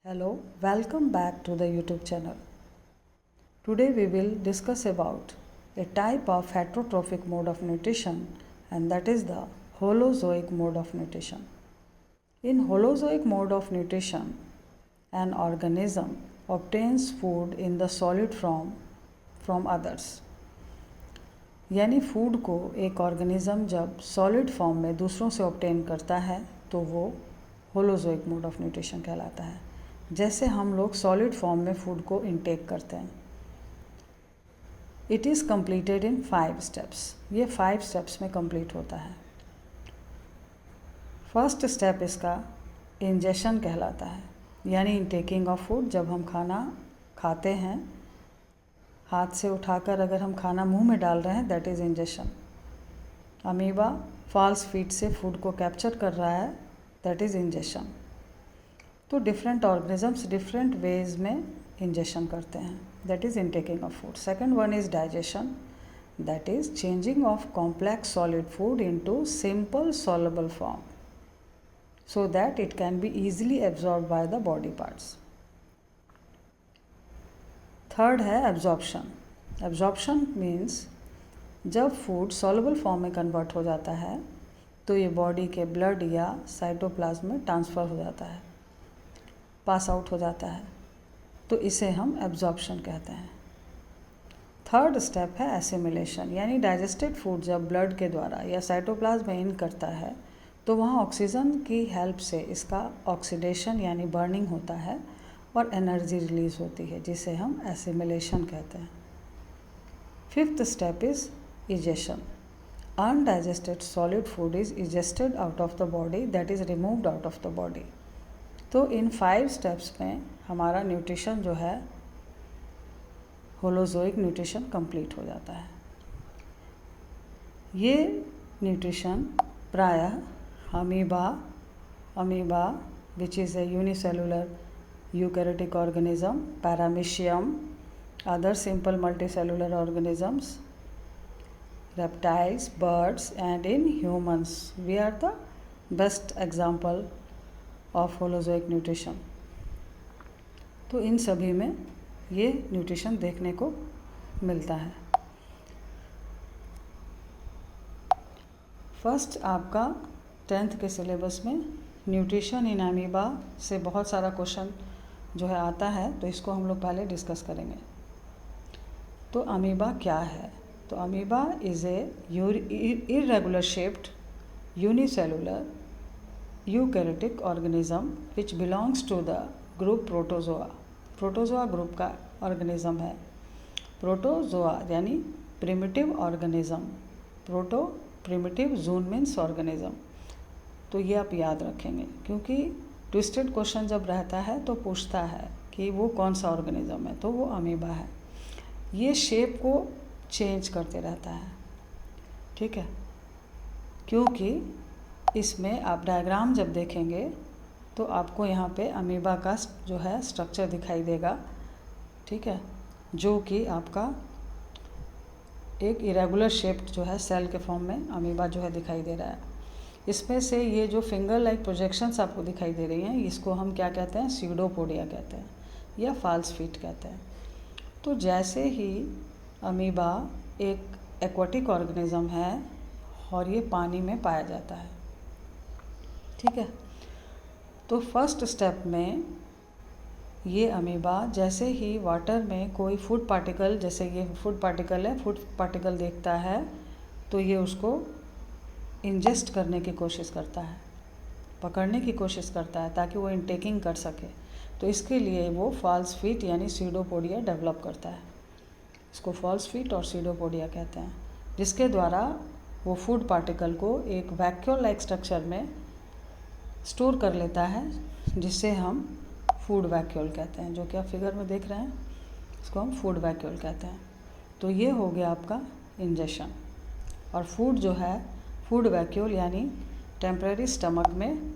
Hello, welcome back to the YouTube channel. Today we will discuss about a type of heterotrophic mode of nutrition, and that is the holozoic mode of nutrition. In holozoic mode of nutrition, an organism obtains food in the solid form from others. यानी food को एक organism जब solid form में दूसरों से obtain करता है तो वो होलोजोइक मोड ऑफ न्यूट्रिशन कहलाता है। जैसे हम लोग सॉलिड फॉर्म में फूड को इनटेक करते हैं। It is completed in 5 steps. ये 5 स्टेप्स में कंप्लीट होता है। फर्स्ट स्टेप इसका इंजेशन कहलाता है, यानी इनटेकिंग ऑफ फूड। जब हम खाना खाते हैं, हाथ से उठाकर अगर हम खाना मुंह में डाल रहे हैं, that is ingestion. Amoeba false feet से फूड को कैप्चर कर रहा है, दैट इज़ इंजेशन। तो डिफरेंट ऑर्गेनिजम्स डिफरेंट वेज में इंजेशन करते हैं, that is intaking of food. Second one is digestion, that is changing of complex solid food into simple soluble form so that it can be easily absorbed by the body parts. Third है absorption. Absorption means जब food soluble form में convert हो जाता है तो ये body के blood या साइटोप्लाज्म में ट्रांसफ़र हो जाता है, पास आउट हो जाता है, तो इसे हम एब्जॉर्प्शन कहते हैं। थर्ड स्टेप है एसिमिलेशन, यानी डाइजेस्टेड फूड जब ब्लड के द्वारा या साइटोप्लाज्म में इन करता है तो वहाँ ऑक्सीजन की हेल्प से इसका ऑक्सीडेशन यानी बर्निंग होता है और एनर्जी रिलीज़ होती है, जिसे हम एसिमिलेशन कहते हैं। Fifth step is egestion. Undigested solid food is egested out of the body, that is removed out of the body. तो इन 5 स्टेप्स में हमारा न्यूट्रिशन जो है होलोजोइक न्यूट्रिशन कंप्लीट हो जाता है। ये न्यूट्रिशन प्रायः amoeba which is a unicellular eukaryotic organism, paramecium, other simple multicellular organisms, reptiles, birds, and in humans we are the best example of holozoic nutrition. तो इन सभी में ये न्यूट्रिशन देखने को मिलता है। फर्स्ट आपका 10th के सिलेबस में न्यूट्रिशन इन अमीबा से बहुत सारा क्वेश्चन जो है आता है, तो इसको हम लोग पहले डिस्कस करेंगे। तो अमीबा क्या है? तो amoeba is a irregular shaped unicellular eukaryotic organism which belongs to the group protozoa. Protozoa group का ऑर्गेनिज्म है। प्रोटोजोआ यानी primitive organism, primitive zoan means organism. तो ये आप याद रखेंगे, क्योंकि ट्विस्टेड क्वेश्चन जब रहता है तो पूछता है कि वो कौन सा ऑर्गेनिज्म है, तो वो अमीबा है। ये शेप को चेंज करते रहता है, ठीक है, क्योंकि इसमें आप डायग्राम जब देखेंगे तो आपको यहाँ पे अमीबा का जो है स्ट्रक्चर दिखाई देगा, ठीक है, जो कि आपका एक इरेगुलर शेप्ड जो है सेल के फॉर्म में अमीबा जो है दिखाई दे रहा है। इसमें से ये जो फिंगर लाइक प्रोजेक्शंस आपको दिखाई दे रही हैं, इसको हम क्या कहते हैं? स्यूडोपोडिया कहते हैं या फॉल्स फीट कहते हैं। तो जैसे ही अमीबा एक एक्वाटिक ऑर्गेनिज्म है और ये पानी में पाया जाता है, ठीक है, तो फर्स्ट स्टेप में ये अमीबा जैसे ही वाटर में कोई फूड पार्टिकल, जैसे ये फूड पार्टिकल है, फूड पार्टिकल देखता है तो ये उसको इंजेस्ट करने की कोशिश करता है, पकड़ने की कोशिश करता है ताकि वो इनटेकिंग कर सके। तो इसके लिए वो फॉल्स फीट यानी स्यूडोपोडिया डेवलप करता है। इसको फॉल्स फीट और स्यूडोपोडिया कहते हैं, जिसके द्वारा वो फूड पार्टिकल को एक वैक्यूल लाइक स्ट्रक्चर में स्टोर कर लेता है, जिसे हम फूड वैक्यूल कहते हैं, जो कि आप फिगर में देख रहे हैं, इसको हम फूड वैक्यूल कहते हैं। तो ये हो गया आपका इंजेशन। और फूड जो है फूड वैक्यूल यानी टेम्परेरी स्टमक में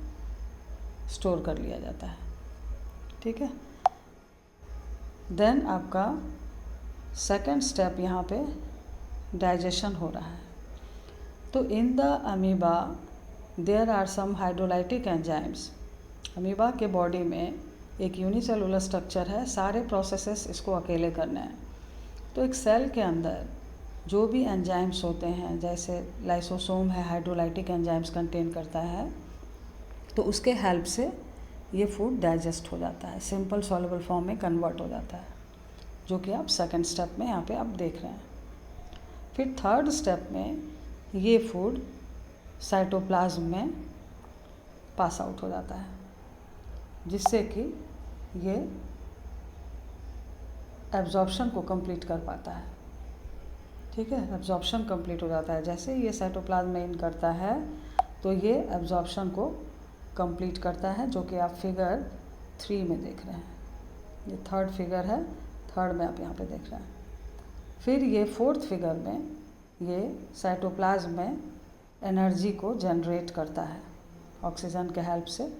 स्टोर कर लिया जाता है, ठीक है। देन आपका सेकेंड स्टेप यहाँ पे डाइजेशन हो रहा है। तो in the amoeba there are some hydrolytic enzymes. Amoeba के बॉडी में एक यूनिसेलुलर स्ट्रक्चर है, सारे प्रोसेसेस इसको अकेले करने हैं। तो एक सेल के अंदर जो भी एंजाइम्स होते हैं, जैसे लाइसोसोम है, हाइड्रोलाइटिक एंजाइम्स कंटेन करता है, तो उसके हेल्प से ये फूड डाइजेस्ट हो जाता है, सिंपल सॉल्युबल फॉर्म में कन्वर्ट हो जाता है, जो कि आप सेकंड स्टेप में यहाँ पे आप देख रहे हैं। फिर थर्ड स्टेप में ये फूड साइटोप्लाज्म में पास आउट हो जाता है, जिससे कि ये एब्जॉर्प्शन को कंप्लीट कर पाता है। ठीक है, एब्जॉर्प्शन कंप्लीट हो जाता है। जैसे ये साइटोप्लाज्म में इन करता है तो ये एब्जॉर्प्शन को कंप्लीट करता है, जो कि आप फिगर 3 में देख रहे हैं। ये थर्ड फिगर है, थर्ड में आप यहाँ पे देख रहे हैं। फिर ये फोर्थ फिगर में ये साइटोप्लाज्म में एनर्जी को जनरेट करता है, ऑक्सीजन के हेल्प से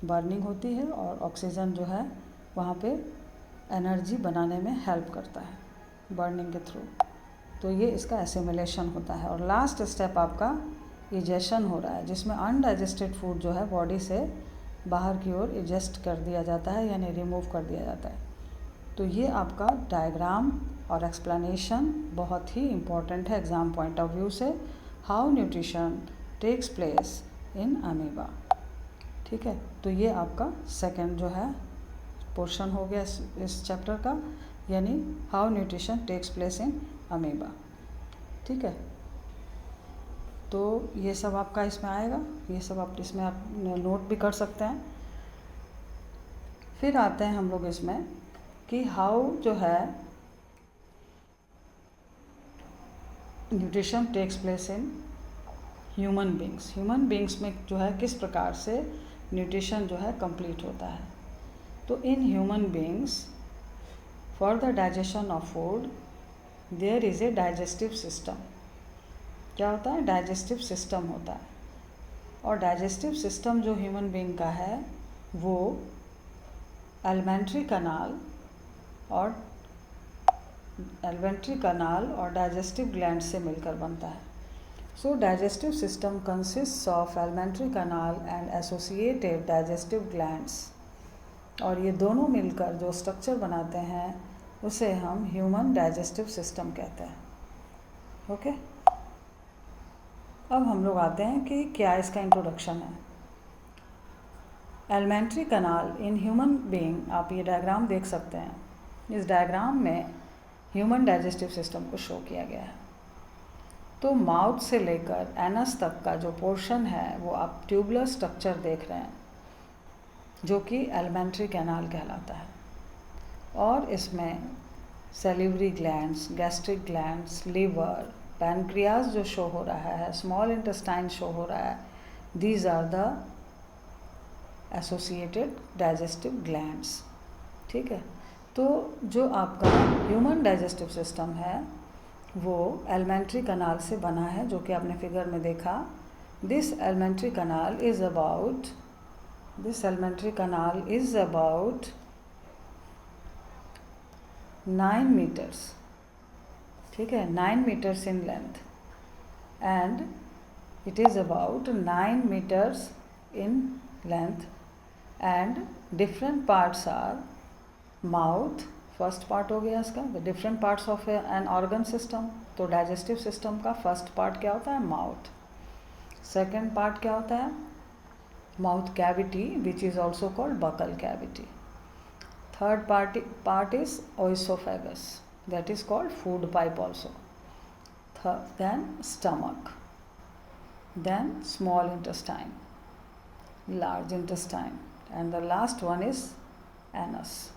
बर्निंग होती है और ऑक्सीजन जो है वहाँ पे एनर्जी बनाने में हेल्प करता है बर्निंग के थ्रू। तो ये इसका एसिमिलेशन होता है। और लास्ट स्टेप आपका इजेशन हो रहा है, जिसमें अनडाइजेस्टेड फूड जो है बॉडी से बाहर की ओर इजेस्ट कर दिया जाता है, यानी रिमूव कर दिया जाता है। तो ये आपका डायग्राम और एक्सप्लेनेशन बहुत ही इम्पॉर्टेंट है एग्ज़ाम पॉइंट ऑफ व्यू से, how nutrition takes place in amoeba. ठीक है, तो ये आपका सेकंड जो है पोर्शन हो गया इस चैप्टर का, यानी how nutrition takes place in amoeba. ठीक है, तो ये सब आपका इसमें आएगा, ये सब आप इसमें आप नोट भी कर सकते हैं। फिर आते हैं हम लोग इसमें कि हाउ जो है nutrition takes place in human beings. Human beings में जो है किस प्रकार से न्यूट्रिशन जो है कंप्लीट होता है। तो in human beings for the digestion of food there is a digestive system. क्या होता है? डाइजेस्टिव सिस्टम होता है। और डाइजेस्टिव सिस्टम जो ह्यूमन बींग का है वो एलिमेंट्री कनाल और डाइजेस्टिव ग्लैंड से मिलकर बनता है। So digestive system consists of alimentary canal and associated digestive glands. और ये दोनों मिलकर जो स्ट्रक्चर बनाते हैं उसे हम ह्यूमन डाइजेस्टिव सिस्टम कहते हैं। ओके, अब हम लोग आते हैं कि क्या इसका इंट्रोडक्शन है। Elementary kanal in human being, आप ये डायग्राम देख सकते हैं। इस डायग्राम में ह्यूमन डाइजेस्टिव सिस्टम को शो किया गया है। तो माउथ से लेकर एनस तक का जो पोर्शन है वो आप ट्यूबुलर स्ट्रक्चर देख रहे हैं, जो कि एलिमेंट्री कैनाल कहलाता है। और इसमें salivary glands, gastric glands, liver, pancreas जो शो हो रहा है, स्मॉल इंटेस्टाइन शो हो रहा है, these are the associated digestive glands. ठीक है, तो जो आपका ह्यूमन डाइजेस्टिव सिस्टम है वो एलिमेंट्री कनाल से बना है, जो कि आपने फिगर में देखा। This elementary kanal is about 9 meters। ठीक है, 9 meters in length and it is about 9 meters in length and different parts are mouth, first part हो गया इसका, the different parts of an organ system. तो digestive system का first part क्या होता है? माउथ। सेकेंड पार्ट क्या होता है? Mouth cavity which is also called buccal cavity. Third part is oesophagus, that is called food pipe also. Then stomach, then small intestine, large intestine, and the last one is anus.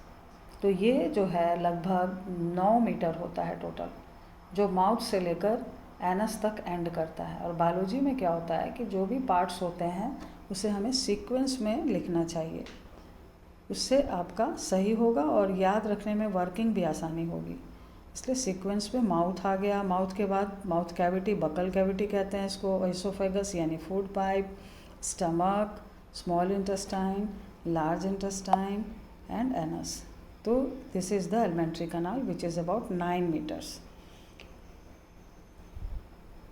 तो ये जो है लगभग 9 metre होता है total, जो mouth से लेकर एनस तक एंड करता है। और बायोलॉजी में क्या होता है कि जो भी पार्ट्स होते हैं उसे हमें सीक्वेंस में लिखना चाहिए, उससे आपका सही होगा और याद रखने में वर्किंग भी आसानी होगी। इसलिए सीक्वेंस में माउथ आ गया, माउथ के बाद माउथ कैविटी, बकल कैविटी कहते हैं इसको, ओएसोफेगस यानी food pipe, stomach, small intestine, large intestine and anus. तो this is the alimentary canal which is about 9 meters।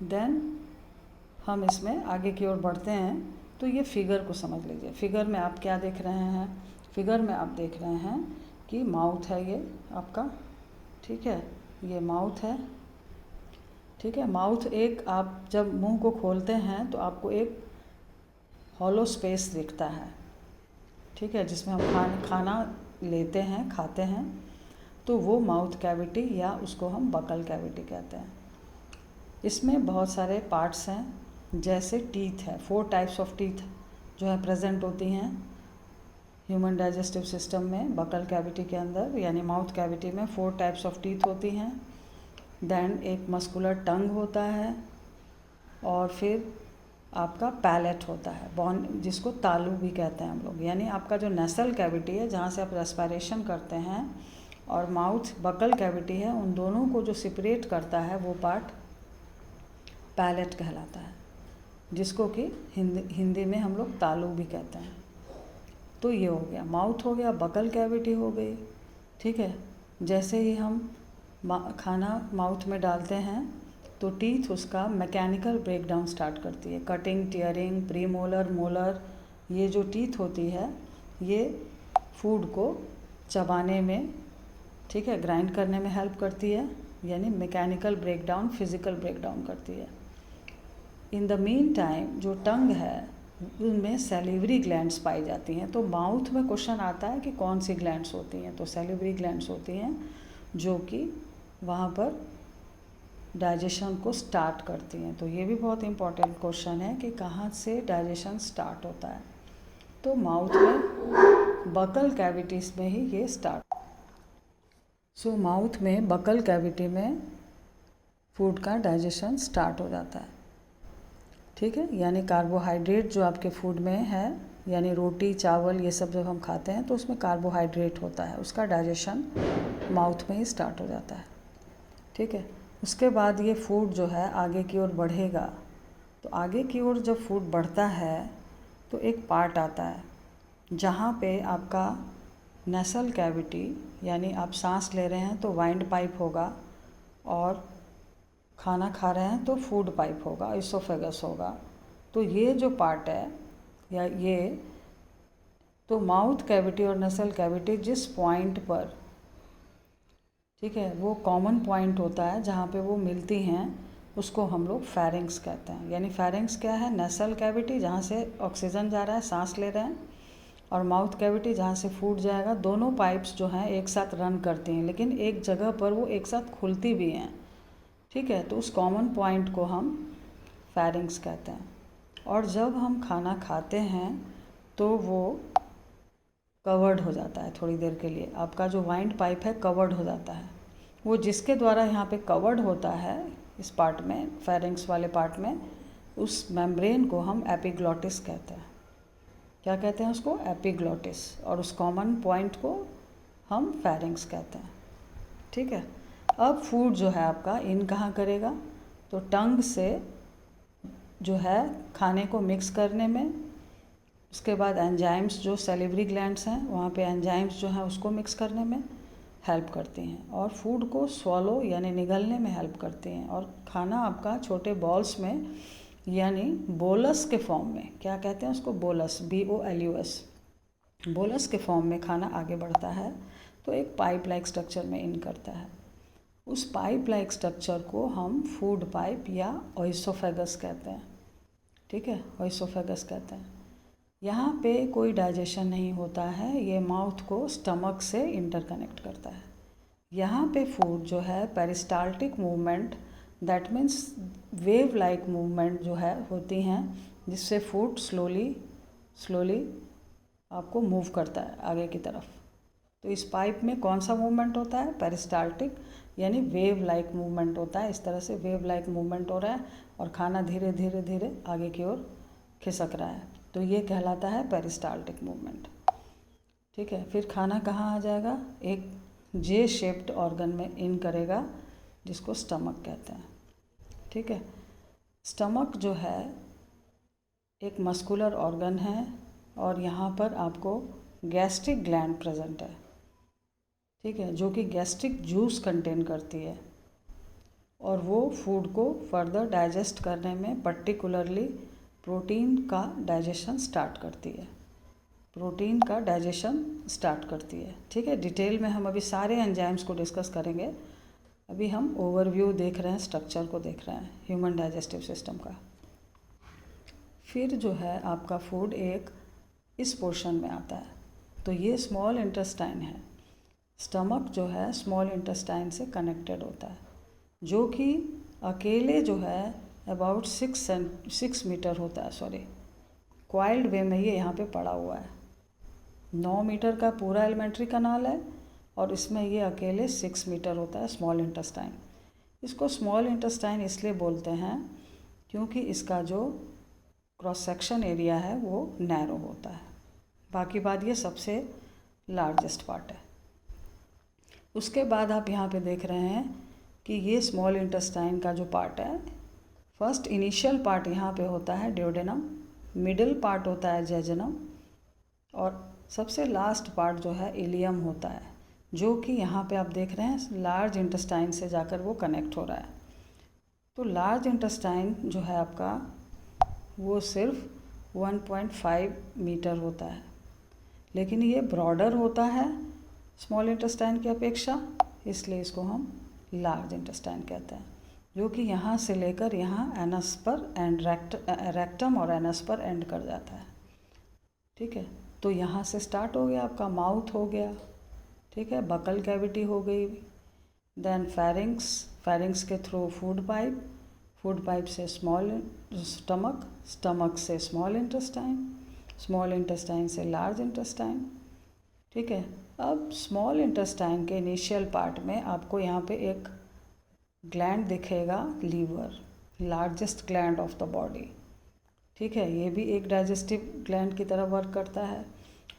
Then हम इसमें आगे की ओर बढ़ते हैं। तो ये फिगर को समझ लीजिए। फिगर में आप क्या देख रहे हैं? फिगर में आप देख रहे हैं कि माउथ है ये आपका, ठीक है, ये माउथ है, ठीक है। माउथ एक, आप जब मुंह को खोलते हैं तो आपको एक हॉलो स्पेस दिखता है, ठीक है, जिसमें हम खाना लेते हैं, खाते हैं, तो वो माउथ कैविटी या उसको हम बकल कैविटी कहते हैं। इसमें बहुत सारे पार्ट्स हैं, जैसे टीथ है, 4 टाइप्स ऑफ टीथ जो है प्रेजेंट होती हैं ह्यूमन डाइजेस्टिव सिस्टम में। बकल कैविटी के अंदर यानी माउथ कैविटी में 4 टाइप्स ऑफ टीथ होती हैं। देन एक मस्कुलर टंग होता है, और फिर आपका पैलेट होता है, बॉन, जिसको तालू भी कहते हैं हम लोग। यानी आपका जो नेसल कैविटी है जहाँ से आप रेस्पिरेशन करते हैं, और माउथ बकल कैविटी है, उन दोनों को जो सेपरेट करता है वो पार्ट पैलेट कहलाता है, जिसको कि हिंदी में हम लोग तालू भी कहते हैं। तो ये हो गया, माउथ हो गया, बकल कैविटी हो गई, ठीक है। जैसे ही हम खाना माउथ में डालते हैं तो टीथ उसका मैकेनिकल ब्रेकडाउन स्टार्ट करती है। Cutting, tearing, pre molar, molar, ये जो टीथ होती है ये फूड को चबाने में, ठीक है, ग्राइंड करने में हेल्प करती है, यानी मैकेनिकल ब्रेकडाउन, फिज़िकल ब्रेकडाउन करती है। इन द मीन टाइम जो टंग है उनमें सैलिवरी ग्लैंड्स पाई जाती हैं। तो माउथ में क्वेश्चन आता है कि कौन सी ग्लैंड्स होती हैं, तो सैलिवरी ग्लैंड्स होती हैं जो कि वहाँ पर डाइजेशन को स्टार्ट करती हैं। तो ये भी बहुत इंपॉर्टेंट क्वेश्चन है कि कहाँ से डाइजेशन स्टार्ट होता है। तो माउथ में बकल कैविटीज़ में ही ये स्टार्ट। सो माउथ में बकल कैविटी में फूड का डाइजेशन स्टार्ट हो जाता है, ठीक है। यानी कार्बोहाइड्रेट जो आपके फूड में है, यानी रोटी, चावल, ये सब जब हम खाते हैं तो उसमें कार्बोहाइड्रेट होता है, उसका डाइजेशन माउथ में ही स्टार्ट हो जाता है, ठीक है। उसके बाद ये फूड जो है आगे की ओर बढ़ेगा। तो आगे की ओर जब फूड बढ़ता है तो एक पार्ट आता है जहाँ पे आपका नेसल कैविटी, यानी आप सांस ले रहे हैं तो वाइंड पाइप होगा, और खाना खा रहे हैं तो फूड पाइप होगा, इसोफेगस होगा। तो ये जो पार्ट है या ये, तो माउथ कैविटी और नसल कैविटी जिस पॉइंट पर, ठीक है, वो कॉमन पॉइंट होता है जहाँ पे वो मिलती हैं, उसको हम लोग फेरिंग्स कहते हैं। यानी फेरिंग्स क्या है? नसल कैविटी जहाँ से ऑक्सीजन जा रहा है, सांस ले रहे हैं, और माउथ कैविटी जहाँ से फूड जाएगा। दोनों पाइप्स जो हैं एक साथ रन करती हैं, लेकिन एक जगह पर वो एक साथ खुलती भी हैं, ठीक है। तो उस कॉमन पॉइंट को हम फेरिंग्स कहते हैं। और जब हम खाना खाते हैं तो वो कवर्ड हो जाता है थोड़ी देर के लिए, आपका जो वाइंड पाइप है कवर्ड हो जाता है। वो जिसके द्वारा यहाँ पे कवर्ड होता है, इस पार्ट में, फेरिंग्स वाले पार्ट में, उस मेम्ब्रेन को हम एपिग्लॉटिस कहते हैं। क्या कहते हैं उसको? एपिग्लॉटिस। और उस कॉमन पॉइंट को हम फेरिंग्स कहते हैं, ठीक है। अब फूड जो है आपका इन कहाँ करेगा? तो टंग से जो है खाने को मिक्स करने में, उसके बाद एंजाइम्स जो सैलिवरी ग्लैंड्स हैं वहाँ पे एंजाइम्स जो हैं उसको मिक्स करने में हेल्प करती हैं, और फूड को स्वॉलो यानी निगलने में हेल्प करती हैं। और खाना आपका छोटे बॉल्स में यानी बोलस के फॉर्म में, क्या कहते हैं उसको? बोलस, BOLUS, बोलस के फॉर्म में खाना आगे बढ़ता है। तो एक पाइप लाइक स्ट्रक्चर में इन करता है। उस पाइप लाइक स्ट्रक्चर को हम फूड पाइप या ओइसोफेगस कहते हैं, ठीक है, ओइसोफेगस कहते हैं। यहाँ पे कोई डाइजेशन नहीं होता है, ये माउथ को स्टमक से इंटरकनेक्ट करता है। यहाँ पे फूड जो है peristaltic movement, that means wave like movement जो है होती हैं, जिससे फूड स्लोली आपको मूव करता है आगे की तरफ। तो इस पाइप में कौन सा मूवमेंट होता है? पेरिस्टाल्टिक, यानी वेव लाइक मूवमेंट होता है। इस तरह से वेव लाइक मूवमेंट हो रहा है और खाना धीरे धीरे धीरे आगे की ओर खिसक रहा है, तो ये कहलाता है पेरिस्टाल्टिक मूवमेंट, ठीक है। फिर खाना कहाँ आ जाएगा? एक जे शेप्ड ऑर्गन में इन करेगा, जिसको स्टमक कहते हैं, ठीक है। स्टमक जो है एक मस्कुलर ऑर्गन है, और यहाँ पर आपको गैस्ट्रिक ग्लैंड प्रेजेंट है, ठीक है, जो कि गैस्ट्रिक जूस कंटेन करती है, और वो फूड को फर्दर डाइजेस्ट करने में पर्टिकुलरली प्रोटीन का डाइजेशन स्टार्ट करती है। प्रोटीन का डाइजेशन स्टार्ट करती है। ठीक है, डिटेल में हम अभी सारे एंजाइम्स को डिस्कस करेंगे। अभी हम ओवरव्यू देख रहे हैं, स्ट्रक्चर को देख रहे हैं ह्यूमन डाइजेस्टिव सिस्टम का। फिर जो है आपका फूड एक इस पोर्शन में आता है, तो ये स्मॉल इंटेस्टाइन है। स्टमक जो है स्मॉल इंटेस्टाइन से कनेक्टेड होता है, जो कि अकेले जो है अबाउट 6 मीटर होता है, सॉरी क्वाइल्ड वे में ये यहाँ पे पड़ा हुआ है। 9 मीटर का पूरा एलिमेंट्री कनाल है और इसमें ये अकेले 6 मीटर होता है स्मॉल इंटेस्टाइन। इसको स्मॉल इंटेस्टाइन इसलिए बोलते हैं क्योंकि इसका जो क्रॉस सेक्शन एरिया है वो नैरो होता है। बाकी बात ये सबसे लार्जेस्ट पार्ट है। उसके बाद आप यहाँ पे देख रहे हैं कि ये स्मॉल इंटेस्टाइन का जो पार्ट है, फर्स्ट इनिशियल पार्ट यहाँ पे होता है ड्यूडेनम, मिडिल पार्ट होता है जेजनम और सबसे लास्ट पार्ट जो है इलियम होता है, जो कि यहाँ पे आप देख रहे हैं लार्ज इंटेस्टाइन से जाकर वो कनेक्ट हो रहा है। तो लार्ज इंटेस्टाइन जो है आपका वो सिर्फ 1.5 मीटर होता है, लेकिन ये ब्रॉडर होता है स्मॉल इंटेस्टाइन की अपेक्षा, इसलिए इसको हम लार्ज इंटेस्टाइन कहते हैं, जो कि यहाँ से लेकर यहाँ एनस पर एंड रेक्टम और एनस पर एंड कर जाता है। ठीक है, तो यहाँ से स्टार्ट हो गया आपका माउथ हो गया, ठीक है, बकल कैविटी हो गई, देन फेरिंग्स के थ्रू फूड पाइप से स्मॉल स्टमक से स्मॉल इंटेस्टाइन से लार्ज इंटेस्टाइन। ठीक है, अब स्मॉल इंटेस्टाइन के इनिशियल पार्ट में आपको यहाँ पे एक ग्लैंड दिखेगा, liver, largest gland of the body. ठीक है, ये भी एक डाइजेस्टिव ग्लैंड की तरह वर्क करता है।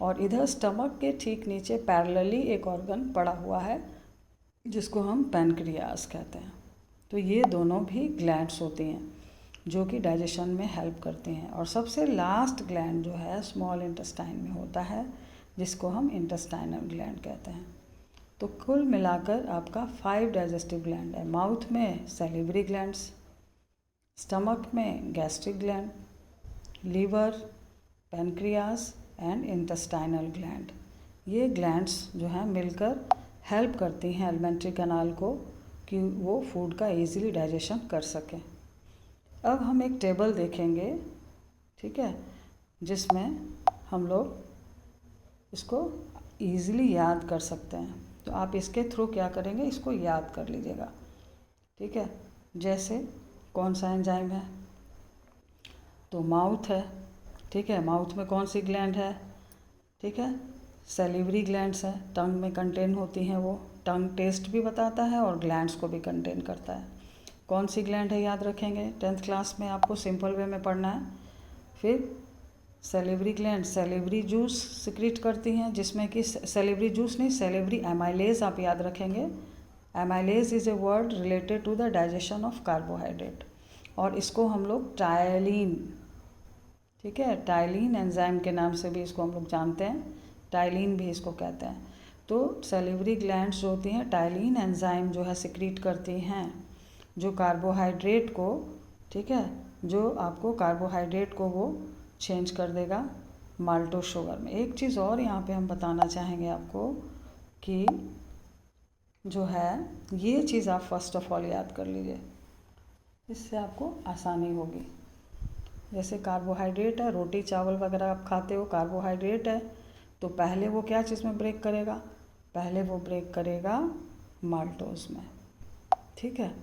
और इधर स्टमक के ठीक नीचे पैरेलली एक ऑर्गन पड़ा हुआ है जिसको हम पैनक्रियास कहते हैं। तो ये दोनों भी ग्लैंड्स होती हैं जो कि डाइजेशन में हेल्प करती हैं। और सबसे लास्ट ग्लैंड जो है स्मॉल इंटेस्टाइन में होता है, जिसको हम इंटेस्टाइनल ग्लैंड कहते हैं। तो कुल मिलाकर आपका 5 डाइजेस्टिव ग्लैंड है। माउथ में सैलिवरी ग्लैंड्स, स्टमक में gastric gland, liver, pancreas and intestinal gland. ये ग्लैंड्स जो हैं मिलकर हेल्प करती हैं एलिमेंट्री कैनाल को कि वो फूड का इजीली डाइजेशन कर सकें। अब हम एक टेबल देखेंगे, ठीक है, जिसमें हम लोग इसको इजीली याद कर सकते हैं। तो आप इसके थ्रू क्या करेंगे, इसको याद कर लीजिएगा। ठीक है, जैसे कौन सा एंजाइम है, तो माउथ है। ठीक है, माउथ में कौन सी ग्लैंड है, ठीक है, सैलिवरी ग्लैंड्स है, टंग में कंटेन होती हैं वो। टंग टेस्ट भी बताता है और ग्लैंड्स को भी कंटेन करता है। कौन सी ग्लैंड है याद रखेंगे, 10th क्लास में आपको सिंपल वे में पढ़ना है। फिर salivary gland salivary juice secrete करती हैं, जिसमें कि सैलिवरी जूस नहीं, सैलिवरी एमाइलेज आप याद रखेंगे। Amylase is a word related to the digestion of carbohydrate, और इसको हम लोग टायलिन, ठीक है, टायलिन एंजाइम के नाम से भी इसको हम लोग जानते हैं, टायलिन भी इसको कहते हैं। तो सैलिवरी ग्लैंड्स जो होती हैं टायलिन एंजाइम जो है सिक्रीट करती हैं, जो कार्बोहाइड्रेट को, ठीक है, जो आपको कार्बोहाइड्रेट को वो चेंज कर देगा माल्टोज शुगर में। एक चीज़ और यहाँ पे हम बताना चाहेंगे आपको कि जो है ये चीज़ आप फर्स्ट ऑफ ऑल याद कर लीजिए, इससे आपको आसानी होगी। जैसे कार्बोहाइड्रेट है, रोटी चावल वगैरह आप खाते हो, कार्बोहाइड्रेट है, तो पहले वो क्या चीज़ में ब्रेक करेगा, पहले वो ब्रेक करेगा माल्टोज में। ठीक है,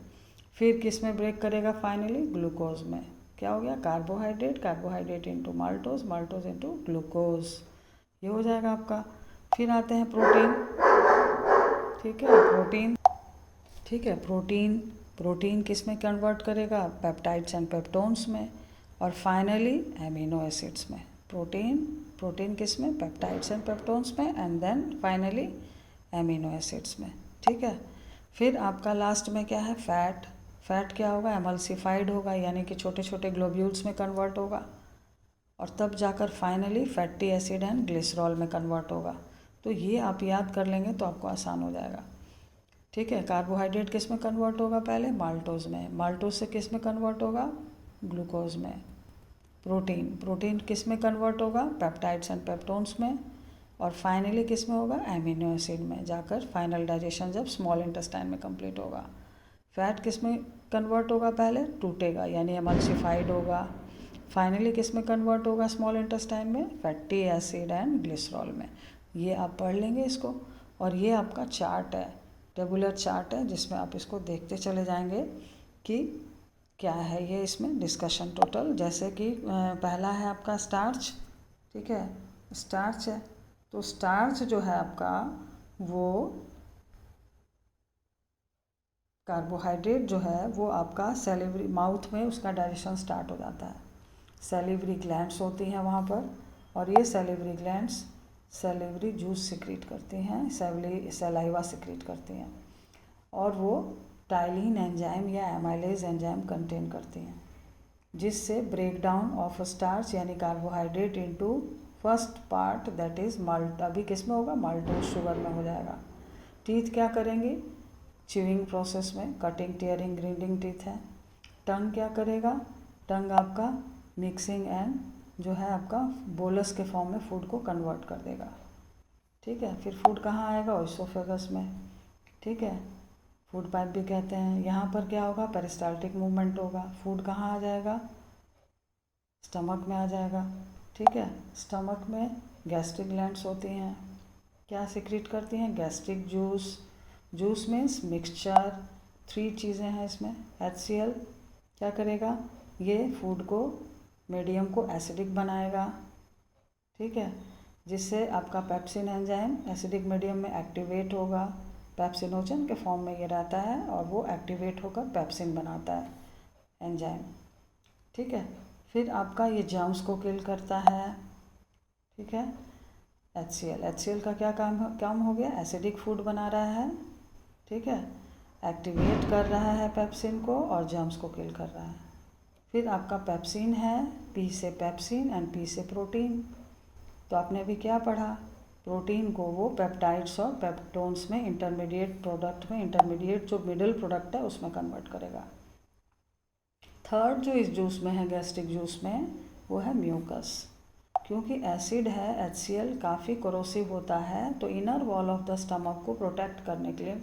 फिर किस में ब्रेक करेगा, फाइनली ग्लूकोज में। क्या हो गया, carbohydrate into maltose, maltose into glucose, ये हो जाएगा आपका। फिर आते हैं प्रोटीन। ठीक है, प्रोटीन, ठीक है, प्रोटीन किस में कन्वर्ट करेगा, पेप्टाइड्स एंड पेप्टोन्स में। और फाइनली एमिनो एसिड्स में। प्रोटीन किस में, पेप्टाइड्स एंड पेप्टोन्स में, and then finally amino acids में। ठीक है, फिर आपका लास्ट में क्या है, फैट क्या होगा, एमल्सिफाइड होगा, यानी कि छोटे छोटे ग्लोब्यूल्स में कन्वर्ट होगा, और तब जाकर finally fatty acid and glycerol में कन्वर्ट होगा। तो ये आप याद कर लेंगे तो आपको आसान हो जाएगा। ठीक है, कार्बोहाइड्रेट किस में कन्वर्ट होगा, पहले माल्टोज में, माल्टोज से किस में कन्वर्ट होगा, ग्लूकोज में। प्रोटीन किस में कन्वर्ट होगा, पेप्टाइड्स एंड पेप्टोन्स में, और फाइनली किस में होगा, एमिनो एसिड में जाकर फाइनल डाइजेशन जब स्मॉल इंटेस्टाइन में कंप्लीट होगा। फैट किस में कन्वर्ट होगा, पहले टूटेगा यानी एमल्सिफाइड होगा, फाइनली किस में कन्वर्ट होगा, स्मॉल इंटेस्टाइन में, फैटी एसिड एंड ग्लिसरॉल में। ये आप पढ़ लेंगे इसको, और ये आपका चार्ट है, टेबुलर चार्ट है, जिसमें आप इसको देखते चले जाएंगे कि क्या है ये इसमें डिस्कशन टोटल। जैसे कि पहला है आपका स्टार्च, ठीक है, स्टार्च है, तो स्टार्च जो है आपका वो कार्बोहाइड्रेट जो है वो आपका सैलिवरी माउथ में उसका डाइजेशन स्टार्ट हो जाता है। सैलिवरी ग्लैंड्स होती हैं वहाँ पर, और ये salivary glands salivary juice secrete करती हैं, सलाइवा सिक्रीट करती हैं, और वो टाइलिन एंजाइम या एमाइलेज एंजाइम कंटेन करती हैं, जिससे ब्रेक डाउन ऑफ स्टार्च यानी carbohydrate into first part that is malt, अभी किस में होगा, माल्टोज शुगर में हो जाएगा। टीथ क्या करेंगी, च्यूइंग प्रोसेस में, कटिंग, टीयरिंग, ग्राइंडिंग टीथ है। टंग क्या करेगा, टंग आपका मिक्सिंग एंड जो है आपका बोलस के फॉर्म में फूड को कन्वर्ट कर देगा, ठीक है। फिर फूड कहाँ आएगा, इसोफेगस में, ठीक है, फूड पाइप भी कहते हैं। यहाँ पर क्या होगा, पेरिस्टाल्टिक मूवमेंट होगा, फूड कहाँ आ जाएगा, स्टमक में आ जाएगा, ठीक है। स्टमक में गैस्ट्रिक ग्लैंड्स होती हैं, क्या सिक्रीट करती हैं, gastric juice, juice means mixture, 3 चीज़ें हैं इसमें। HCl क्या करेगा, ये फूड को मीडियम को एसिडिक बनाएगा, ठीक है, जिससे आपका पेप्सिन एंजाइम एसिडिक मीडियम में एक्टिवेट होगा, पेप्सिनोजन के फॉर्म में ये रहता है, और वो एक्टिवेट होकर पेप्सिन बनाता है एंजाइम, ठीक है। फिर आपका ये जर्म्स को किल करता है, ठीक है। HCl का क्या काम हो गया, एसिडिक फूड बना रहा है, ठीक है, एक्टिवेट कर रहा है पेप्सिन को और जर्म्स को किल कर रहा है। फिर आपका पेप्सिन है, P से पेप्सिन एंड P से प्रोटीन। तो आपने अभी क्या पढ़ा, प्रोटीन को वो पेप्टाइड्स और पेप्टोन्स में इंटरमीडिएट प्रोडक्ट में, इंटरमीडिएट जो मिडिल प्रोडक्ट है उसमें कन्वर्ट करेगा। थर्ड जो इस जूस में है, गैस्ट्रिक जूस में, वो है म्यूकस। क्योंकि एसिड है, HCl काफ़ी कोरोसिव होता है, तो inner wall of the stomach को प्रोटेक्ट करने के लिए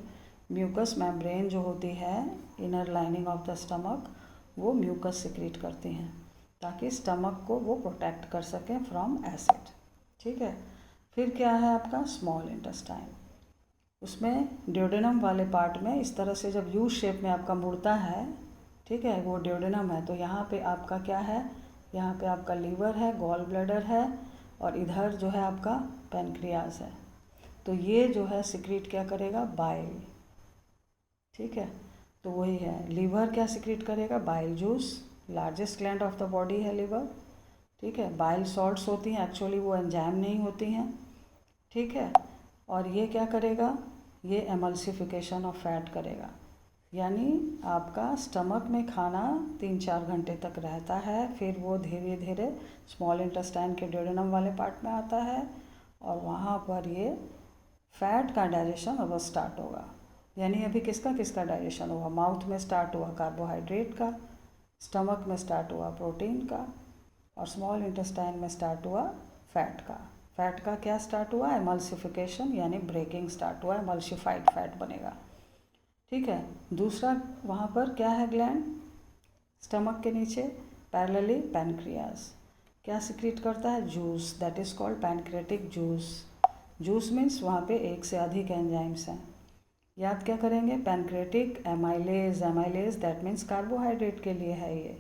म्यूकस मेम्ब्रेन जो होती है, inner lining of the stomach, वो म्यूकस सिक्रीट करती हैं ताकि स्टमक को वो प्रोटेक्ट कर सकें फ्रॉम एसिड, ठीक है। फिर क्या है आपका स्मॉल इंटेस्टाइन, उसमें ड्यूडेनम वाले पार्ट में इस तरह से जब यू शेप में आपका मुड़ता है, ठीक है, वो ड्यूडेनम है। तो यहाँ पे आपका क्या है, यहाँ पे आपका लीवर है, गॉल ब्लैडर है, और इधर जो है आपका पैनक्रियाज है। तो ये जो है सिक्रीट क्या करेगा, बाइल, ठीक है। तो वही है, लीवर क्या सिक्रीट करेगा, bile juice, largest gland of the body है लीवर, ठीक है। बाइल सॉल्ट्स होती हैं, एक्चुअली वो एंजाइम नहीं होती हैं, ठीक है। और ये क्या करेगा, ये एमल्सिफिकेशन ऑफ फैट करेगा, यानी आपका स्टमक में खाना 3-4 घंटे तक रहता है, फिर वो धीरे धीरे स्मॉल इंटेस्टाइन के ड्यूडेनम वाले पार्ट में आता है, और वहाँ पर ये फैट का डाइजेशन अब स्टार्ट होगा। यानी अभी किसका डाइजेशन हुआ, माउथ में स्टार्ट हुआ कार्बोहाइड्रेट का, स्टमक में स्टार्ट हुआ प्रोटीन का, और स्मॉल इंटेस्टाइन में स्टार्ट हुआ फैट का। फैट का क्या स्टार्ट हुआ, एमल्सिफिकेशन यानी ब्रेकिंग स्टार्ट हुआ, एमल्सिफाइड फैट बनेगा, ठीक है। दूसरा वहाँ पर क्या है ग्लैंड, स्टमक के नीचे पैरेलली पैनक्रियाज, क्या सिक्रीट करता है, juice, that is called pancreatic juice. Juice means वहाँ पे एक से अधिक एंजाइम्स हैं। याद क्या करेंगे, pancreatic amylase that means carbohydrate के लिए है ये,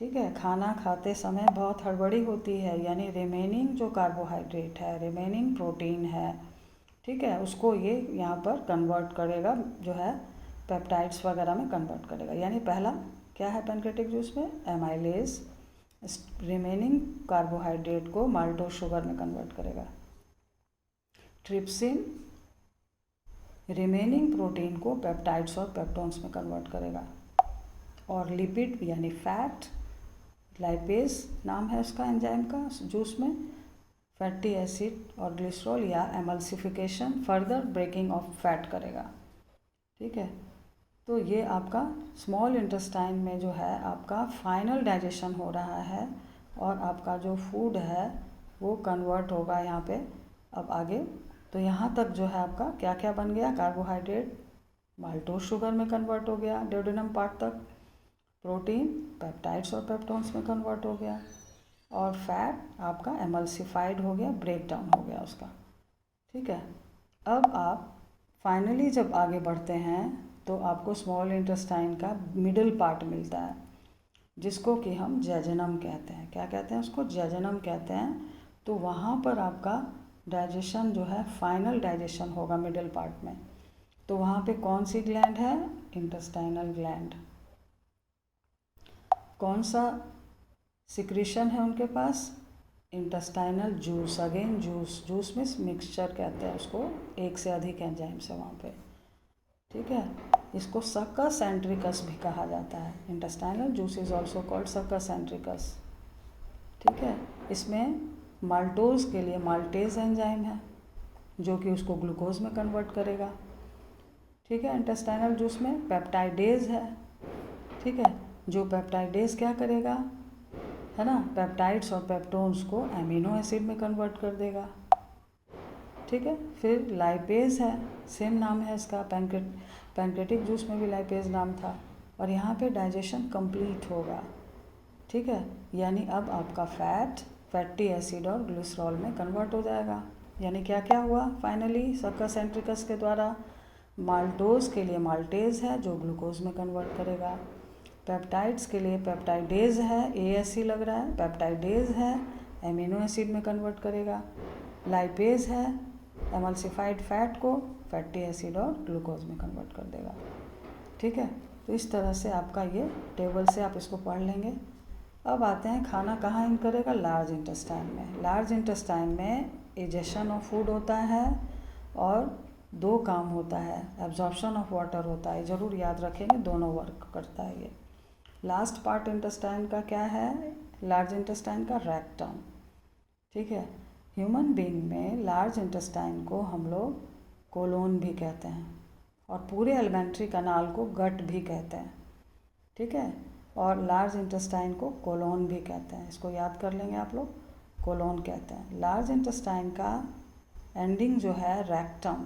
ठीक है। खाना खाते समय बहुत हड़बड़ी होती है, यानी रिमेनिंग जो कार्बोहाइड्रेट है, रिमेनिंग प्रोटीन है, ठीक है, उसको ये यहाँ पर कन्वर्ट करेगा, जो है पेप्टाइड्स वगैरह में कन्वर्ट करेगा। यानी पहला क्या है पैनक्रेटिक जूस में, एमाइलेज रिमेनिंग कार्बोहाइड्रेट को माल्टोज शुगर में कन्वर्ट करेगा। ट्रिप्सिन रिमेनिंग प्रोटीन को पेप्टाइड्स और पेप्टोन्स में कन्वर्ट करेगा। और लिपिड यानी फैट, लाइपेज नाम है उसका एंजाइम का जूस में, फैटी एसिड और ग्लिसरॉल या emulsification further breaking of fat करेगा, ठीक है। तो ये आपका स्मॉल इंटेस्टाइन में जो है आपका फाइनल डाइजेशन हो रहा है, और आपका जो फूड है वो कन्वर्ट होगा यहाँ पे अब आगे। तो यहाँ तक जो है आपका क्या क्या बन गया, कार्बोहाइड्रेट माल्टोज शुगर में कन्वर्ट हो गया ड्यूडेनम पार्ट तक, प्रोटीन पेप्टाइड्स और पेप्टोन्स में कन्वर्ट हो गया, और फैट आपका एमल्सिफाइड हो गया, ब्रेक डाउन हो गया उसका। ठीक है, अब आप फाइनली जब आगे बढ़ते हैं तो आपको स्मॉल इंटेस्टाइन का मिडिल पार्ट मिलता है जिसको कि हम जेजनम कहते हैं। क्या कहते हैं उसको? जेजनम कहते हैं। तो वहाँ पर आपका डाइजेशन जो है, फाइनल डाइजेशन होगा मिडिल पार्ट में। तो वहाँ पे कौन सी ग्लैंड है? Intestinal gland. कौन सा सिक्रीशन है उनके पास? Intestinal juice. Again juice, juice means mixture कहते हैं उसको, एक से अधिक एंजाइम्स है वहाँ पे। ठीक है, इसको सक्का सेंट्रिकस भी कहा जाता है। Intestinal juice is also called succus entericus. ठीक है, इसमें माल्टोज के लिए माल्टेज एंजाइम है जो कि उसको ग्लूकोज में कन्वर्ट करेगा। ठीक है, इंटेस्टाइनल जूस में पेप्टाइडेज है। ठीक है, जो पेप्टाइडेज क्या करेगा, है ना, पेप्टाइड्स और पेप्टोन्स को एमिनो एसिड में कन्वर्ट कर देगा। ठीक है, फिर लाइपेज है, सेम नाम है इसका, पैनक्रेटिक जूस में भी लाइपेज नाम था। और यहाँ पे डाइजेशन कंप्लीट होगा। ठीक है, यानी अब आपका फैट फैटी एसिड और ग्लिसरॉल में कन्वर्ट हो जाएगा। यानी क्या क्या हुआ फाइनली सक्का सेंट्रिकस के द्वारा? माल्टोज के लिए माल्टेज है जो ग्लूकोज में कन्वर्ट करेगा, पेप्टाइड्स के लिए पेप्टाइडेज है, ASC लग रहा है, पेप्टाइडेज है, एमिनो एसिड में कन्वर्ट करेगा, लाइपेज है, एमल्सिफाइड फैट को फैटी एसिड और ग्लूकोज में कन्वर्ट कर देगा। ठीक है, तो इस तरह से आपका ये टेबल से आप इसको पढ़ लेंगे। अब आते हैं खाना कहाँ इन करेगा? लार्ज इंटेस्टाइन में। लार्ज इंटेस्टाइन में इजेशन ऑफ फूड होता है और दो काम होता है, एब्जॉर्प्शन ऑफ वाटर होता है। ज़रूर याद रखेंगे, दोनों वर्क करता है ये। लास्ट पार्ट इंटेस्टाइन का क्या है? लार्ज इंटेस्टाइन का रेक्टम। ठीक है, ह्यूमन बीइंग में लार्ज इंटेस्टाइन को हम लोग कोलोन भी कहते हैं और पूरे एलिमेंट्री कनाल को गट भी कहते हैं। ठीक है, और लार्ज इंटेस्टाइन को कोलोन भी कहते हैं। इसको याद कर लेंगे आप लोग, कोलोन कहते हैं। लार्ज इंटेस्टाइन का एंडिंग जो है रेक्टम।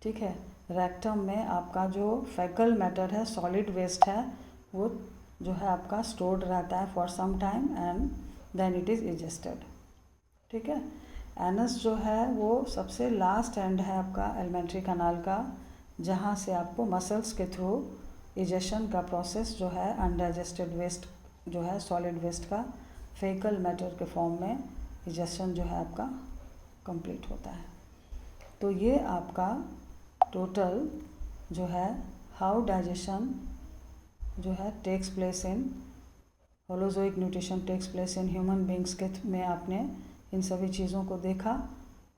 ठीक है, रेक्टम में आपका जो फैकल मैटर है, सॉलिड वेस्ट है, वो जो है आपका स्टोर्ड रहता है for some time and then it is egested. ठीक है, एनस जो है वो सबसे लास्ट एंड है आपका एलिमेंट्री कनाल का, जहाँ से आपको मसल्स के थ्रू इजेशन का प्रोसेस जो है अनडाइजेस्टेड वेस्ट जो है सॉलिड वेस्ट का फेकल मैटर के फॉर्म में इजेशन जो है आपका कंप्लीट होता है। तो ये आपका टोटल जो है हाउ डाइजेशन जो है takes place in holozoic nutrition takes place in human beings के में आपने इन सभी चीज़ों को देखा।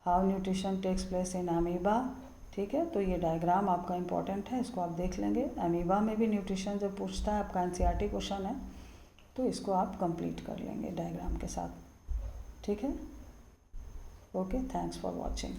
How nutrition takes place in amoeba. ठीक है, तो ये डायग्राम आपका इम्पॉर्टेंट है, इसको आप देख लेंगे। अमीबा में भी न्यूट्रिशन जब पूछता है, आपका NCERT क्वेश्चन है, तो इसको आप कंप्लीट कर लेंगे डायग्राम के साथ। ठीक है, ओके, थैंक्स फॉर वॉचिंग।